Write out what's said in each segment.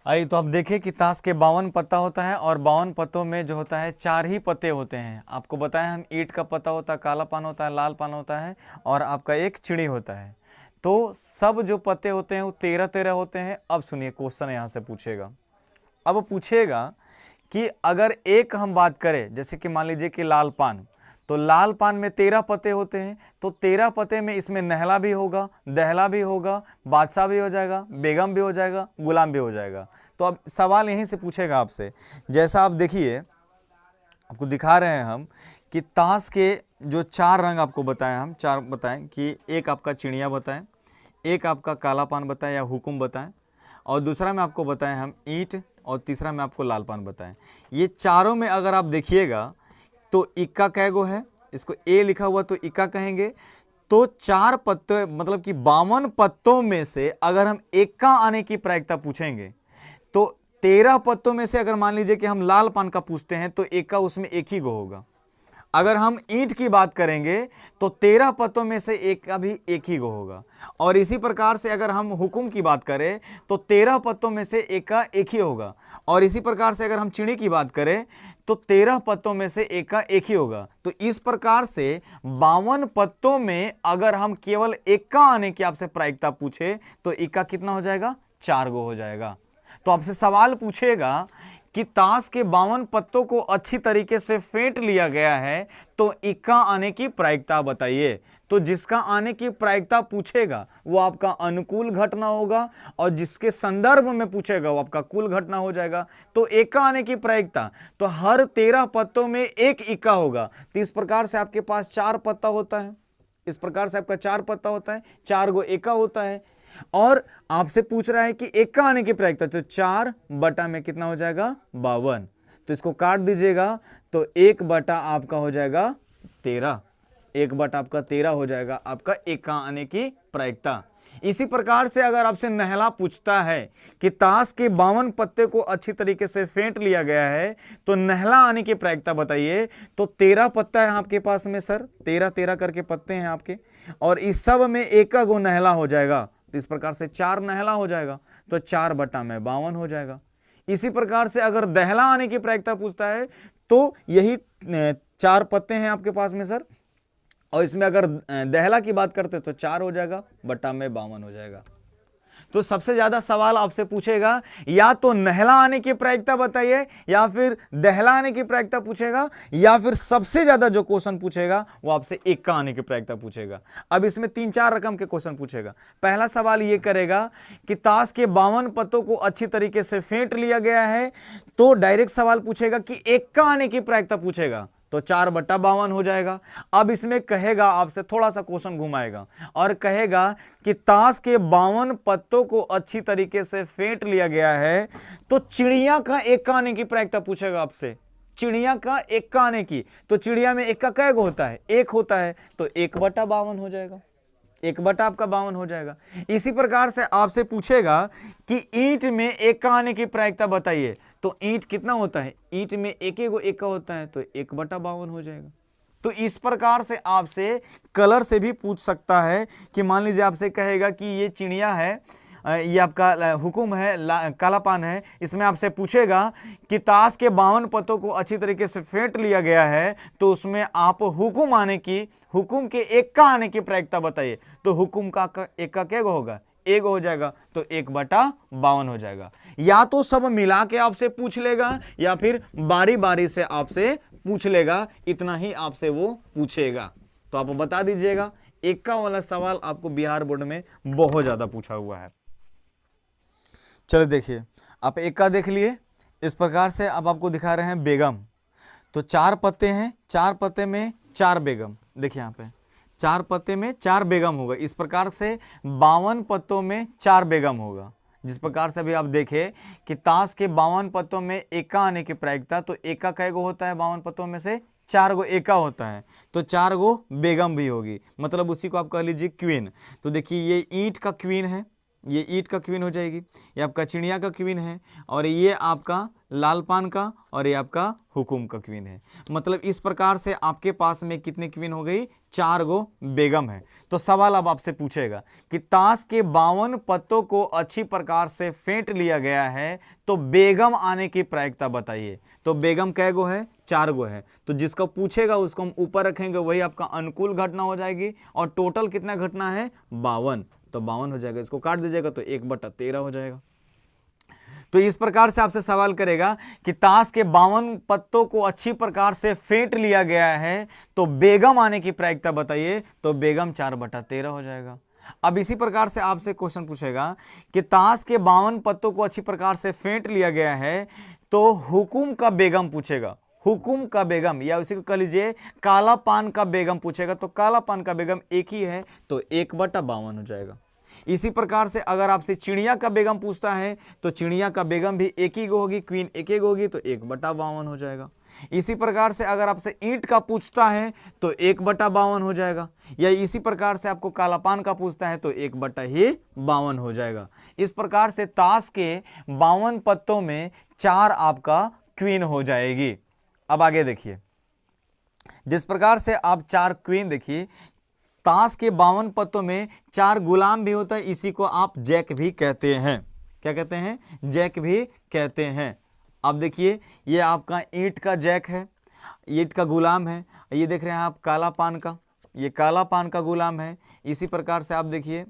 आइए तो आप देखें कि ताश के 52 पत्ता होता है और 52 पत्तों में जो होता है 4 ही पत्ते होते हैं। आपको बताया हम ईंट का पत्ता होता है, काला पान होता है, लाल पान होता है और आपका एक चिड़ी होता है। तो सब जो पत्ते होते हैं वो 13-13 होते हैं। अब सुनिए क्वेश्चन यहाँ से पूछेगा। अब पूछेगा कि अगर एक हम बात करें, जैसे कि मान लीजिए कि लाल पान, तो लाल पान में 13 पत्ते होते हैं, तो 13 पत्ते में इसमें नहला भी होगा, दहला भी होगा, बादशाह भी हो जाएगा, बेगम भी हो जाएगा, गुलाम भी हो जाएगा। तो अब सवाल यहीं से पूछेगा आपसे, जैसा आप देखिए आपको दिखा रहे हैं हम कि ताश के जो 4 रंग आपको बताएं, हम 4 बताएं कि एक आपका चिड़िया बताएं, एक आपका काला पान बताएं या हुकुम बताएं, और दूसरा में आपको बताएं हम ईंट, और तीसरा में आपको लाल पान बताएं। ये चारों में अगर आप देखिएगा तो इक्का कैगो है, इसको ए लिखा हुआ तो इक्का कहेंगे। तो 4 पत्ते मतलब कि 52 पत्तों में से अगर हम इक्का आने की प्रायिकता पूछेंगे तो 13 पत्तों में से अगर मान लीजिए कि हम लाल पान का पूछते हैं तो इक्का उसमें एक ही गो होगा। अगर हम ईंट की बात करेंगे तो 13 पत्तों में से एक का भी एक ही गो होगा। और इसी प्रकार से अगर हम हुकुम की बात करें तो 13 पत्तों में से एक का एक ही होगा। और इसी प्रकार से अगर हम चिड़ी की बात करें तो 13 पत्तों में से एक का एक ही होगा। तो इस प्रकार से 52 पत्तों में अगर हम केवल इक्का आने की आपसे प्रायिकता पूछे तो इक्का कितना हो जाएगा? 4 गो हो जाएगा। तो आपसे सवाल पूछेगा कि ताश के 52 पत्तों को अच्छी तरीके से फेंट लिया गया है, तो इक्का आने की प्रायिकता बताइए। तो जिसका आने की प्रायिकता पूछेगा वो आपका अनुकूल घटना होगा, और जिसके संदर्भ में पूछेगा वो आपका कुल घटना हो जाएगा। तो इक्का आने की प्रायिकता तो हर 13 पत्तों में एक इक्का होगा। तो इस प्रकार से आपके पास 4 पत्ता होता है, इस प्रकार से आपका 4 पत्ता होता है, 4 गो इक्का होता है। और आपसे पूछ रहा है कि इक्का आने की प्रायिकता, तो 4 बटा में कितना हो जाएगा? 52। तो इसको काट दीजिएगा तो 1 बटा आपका हो जाएगा 13, 1 बटा आपका 13 हो जाएगा आपका इक्का आने की प्रायिकता। इसी प्रकार से अगर आपसे नहला पूछता है कि ताश के 52 पत्ते को अच्छी तरीके से फेंट लिया गया है तो नहला आने की प्रायिकता बताइए। तो 13 पत्ता है आपके पास में सर, 13-13 करके पत्ते हैं आपके, और इस सब में एक का गो नहला हो जाएगा। तो इस प्रकार से 4 नहला हो जाएगा, तो 4 बटा में 52 हो जाएगा। इसी प्रकार से अगर दहला आने की प्रायिकता पूछता है तो यही 4 पत्ते हैं आपके पास में सर, और इसमें अगर दहला की बात करते तो 4 हो जाएगा, बटा में 52 हो जाएगा। तो सबसे ज्यादा सवाल आपसे पूछेगा या तो नहला आने की प्रायिकता बताइए, या फिर दहला आने की प्रायिकता पूछेगा, या फिर सबसे ज्यादा जो क्वेश्चन पूछेगा वो आपसे इक्का आने की प्रायिकता पूछेगा। अब इसमें 3-4 रकम के क्वेश्चन पूछेगा। पहला सवाल ये करेगा कि ताश के 52 पत्तों को अच्छी तरीके से फेंट लिया गया है, तो डायरेक्ट सवाल पूछेगा कि इक्का आने की प्रायिकता पूछेगा, तो 4 बटा 52 हो जाएगा। अब इसमें कहेगा आपसे, थोड़ा सा क्वेश्चन घुमाएगा और कहेगा कि ताश के 52 पत्तों को अच्छी तरीके से फेंट लिया गया है, तो चिड़िया का इक्का आने की प्रायिकता पूछेगा आपसे। चिड़िया का इक्का आने की, तो चिड़िया में इक्का कै गो होता है? 1 होता है, तो 1 बटा 52 हो जाएगा, 1 बटा आपका 52 हो जाएगा। इसी प्रकार से आपसे पूछेगा कि ईंट में इक्का आने की प्रायिकता बताइए, तो ईंट कितना होता है? ईंट में एक गो इक्का होता है, तो 1 बटा 52 हो जाएगा। तो इस प्रकार से आपसे कलर से भी पूछ सकता है कि मान लीजिए आपसे कहेगा कि ये चिड़िया है, ये आपका हुकुम है, काला पान है, इसमें आपसे पूछेगा कि ताश के 52 पत्तों को अच्छी तरीके से फेंट लिया गया है, तो उसमें आप हुकुम आने की, हुकुम के इक्का आने की प्रायिकता बताइए। तो हुकुम का इक्का क्या होगा? 1 हो जाएगा, तो 1 बटा 52 हो जाएगा। या तो सब मिला के आपसे पूछ लेगा, या फिर बारी बारी से आपसे पूछ लेगा, इतना ही आपसे वो पूछेगा। तो आप बता दीजिएगा, इक्का वाला सवाल आपको बिहार बोर्ड में बहुत ज्यादा पूछा हुआ है। चलो देखिए, आप इक्का देख लिए। इस प्रकार से अब आपको दिखा रहे हैं बेगम। तो 4 पत्ते हैं, 4 पत्ते में 4 बेगम, देखिए यहाँ पे 4 पत्ते में 4 बेगम होगा। इस प्रकार से 52 पत्तों में 4 बेगम होगा। जिस प्रकार से अभी आप देखें कि ताश के 52 पत्तों में इक्का आने की प्रायिकता, तो इक्का कै गो होता है? 52 पत्तों में से 4 गो इक्का होता है, तो 4 गो बेगम भी होगी, मतलब उसी को आप कह लीजिए क्वीन। तो देखिए ये ईंट का क्वीन है, ये ईंट का क्वीन हो जाएगी, ये आपका चिड़िया का क्वीन है, और ये आपका लाल पान का और ये आपका हुकुम का क्वीन है। मतलब इस प्रकार से आपके पास में कितने क्वीन हो गई, 4 गो बेगम है। तो सवाल अब आपसे पूछेगा कि ताश के 52 पत्तों को अच्छी प्रकार से फेंट लिया गया है, तो बेगम आने की प्रायिकता बताइए। तो बेगम कै गो है, 4 गो है। तो जिसको पूछेगा उसको हम ऊपर रखेंगे, वही आपका अनुकूल घटना हो जाएगी। और टोटल कितना घटना है, 52, तो 52 हो जाएगा। इसको काट दीजिएगा तो 1/13 हो जाएगा। तो इस प्रकार से आपसे सवाल करेगा कि ताश के 52 पत्तों को अच्छी प्रकार से फेंट लिया गया है, तो बेगम आने की प्रायिकता बताइए। तो बेगम 4/13 हो जाएगा। अब इसी प्रकार से आपसे क्वेश्चन पूछेगा कि ताश के 52 पत्तों को अच्छी प्रकार से फेंट लिया गया है, तो हुकुम का बेगम पूछेगा। हुकुम का बेगम या उसी को कह लीजिए काला पान का बेगम पूछेगा। तो काला पान का बेगम एक ही है, तो 1/52 हो जाएगा। इसी प्रकार से अगर आपसे चिड़िया का बेगम पूछता है, तो चिड़िया का बेगम भी एक ही गो होगी, क्वीन एक ही गो होगी, तो 1/52 हो जाएगा। इसी प्रकार से अगर आपसे ईंट का पूछता है तो 1/52 हो जाएगा। या इसी प्रकार से आपको कालापान का पूछता है तो 1/52 हो जाएगा। इस प्रकार से ताश के 52 पत्तों में 4 आपका क्वीन हो जाएगी। अब आगे देखिए, जिस प्रकार से आप 4 क्वीन देखिए, ताश के 52 पत्तों में 4 गुलाम भी होता है, इसी को आप जैक भी कहते हैं। क्या कहते हैं, जैक भी कहते हैं। अब देखिए ये आपका ईंट का जैक है, ईंट का गुलाम है। ये देख रहे हैं आप काला पान का, ये काला पान का गुलाम है। इसी प्रकार से आप देखिए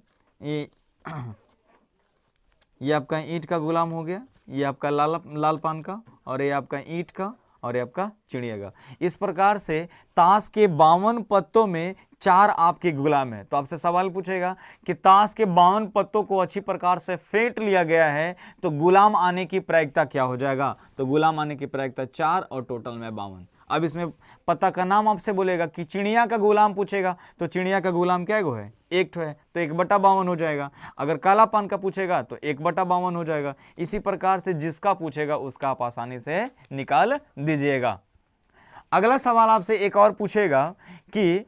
ये आपका ईंट का गुलाम हो गया, ये आपका लाल पान का, और ये आपका ईंट का, और ये आपका चिड़िया का। इस प्रकार से ताश के 52 पत्तों में 4 आपके गुलाम है। तो आपसे सवाल पूछेगा कि ताश के 52 पत्तों को अच्छी प्रकार से फेंट लिया गया है, तो गुलाम आने की प्रायिकता क्या हो जाएगा। तो गुलाम आने की प्रायिकता 4 और टोटल में 52। अब इसमें पत्ता का नाम आपसे बोलेगा कि चिड़िया का गुलाम पूछेगा, तो चिड़िया का गुलाम क्या गो है, 1 ठो है, तो 1/52 हो जाएगा। अगर काला पान का पूछेगा तो 1/52 हो जाएगा। इसी प्रकार से जिसका पूछेगा उसका आप आसानी से निकाल दीजिएगा। अगला सवाल आपसे एक और पूछेगा कि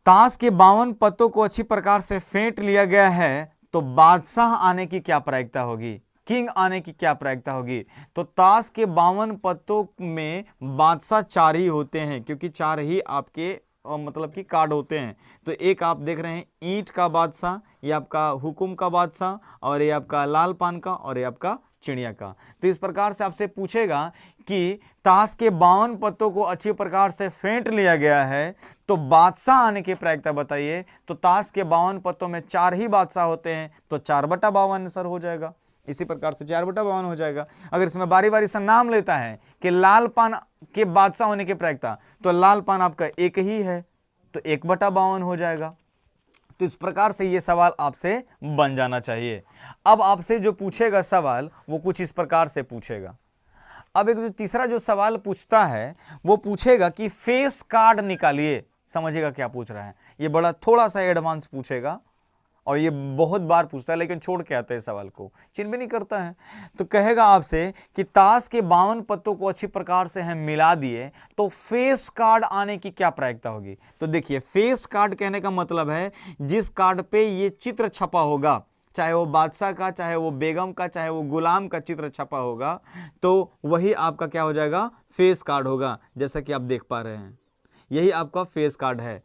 ताश के 52 पत्तों को अच्छी प्रकार से फेंट लिया गया है, तो बादशाह आने की क्या प्रायिकता होगी, किंग आने की क्या प्रायिकता होगी। तो ताश के 52 पत्तों में बादशाह 4 ही होते हैं, क्योंकि 4 ही आपके मतलब कि कार्ड होते हैं। तो एक आप देख रहे हैं ईंट का बादशाह, ये आपका हुकुम का बादशाह, और ये आपका लाल पान का, और ये आपका चिड़िया का। तो इस प्रकार से आपसे पूछेगा कि ताश के 52 पत्तों को अच्छी प्रकार से फेंट लिया गया है, तो बादशाह आने की प्रायिकता बताइए। तो ताश के 52 पत्तों में 4 ही बादशाह होते हैं, तो 4/52 आंसर हो जाएगा। इसी प्रकार से 4/52 हो जाएगा। अगर इसमें बारी बारी से नाम लेता है कि लाल पान के बादशाह होने की प्रायिकता, तो लाल पान आपका एक ही है, तो 1/52 हो जाएगा। तो इस प्रकार से ये सवाल आपसे बन जाना चाहिए। अब आपसे जो पूछेगा सवाल वो कुछ इस प्रकार से पूछेगा। अब एक जो तीसरा जो सवाल पूछता है वो पूछेगा कि फेस कार्ड निकालिए। समझिएगा क्या पूछ रहा है, ये बड़ा थोड़ा सा एडवांस पूछेगा, और ये बहुत बार पूछता है लेकिन छोड़ के आता है सवाल को, चिन्ह भी नहीं करता है। तो कहेगा आपसे कि ताश के 52 पत्तों को अच्छी प्रकार से हम मिला दिए, तो फेस कार्ड आने की क्या प्रायिकता होगी। तो देखिए फेस कार्ड कहने का मतलब है जिस कार्ड पे ये चित्र छपा होगा, चाहे वो बादशाह का, चाहे वो बेगम का, चाहे वो गुलाम का चित्र छपा होगा, तो वही आपका क्या हो जाएगा, फेस कार्ड होगा। जैसा कि आप देख पा रहे हैं, यही आपका फेस कार्ड है।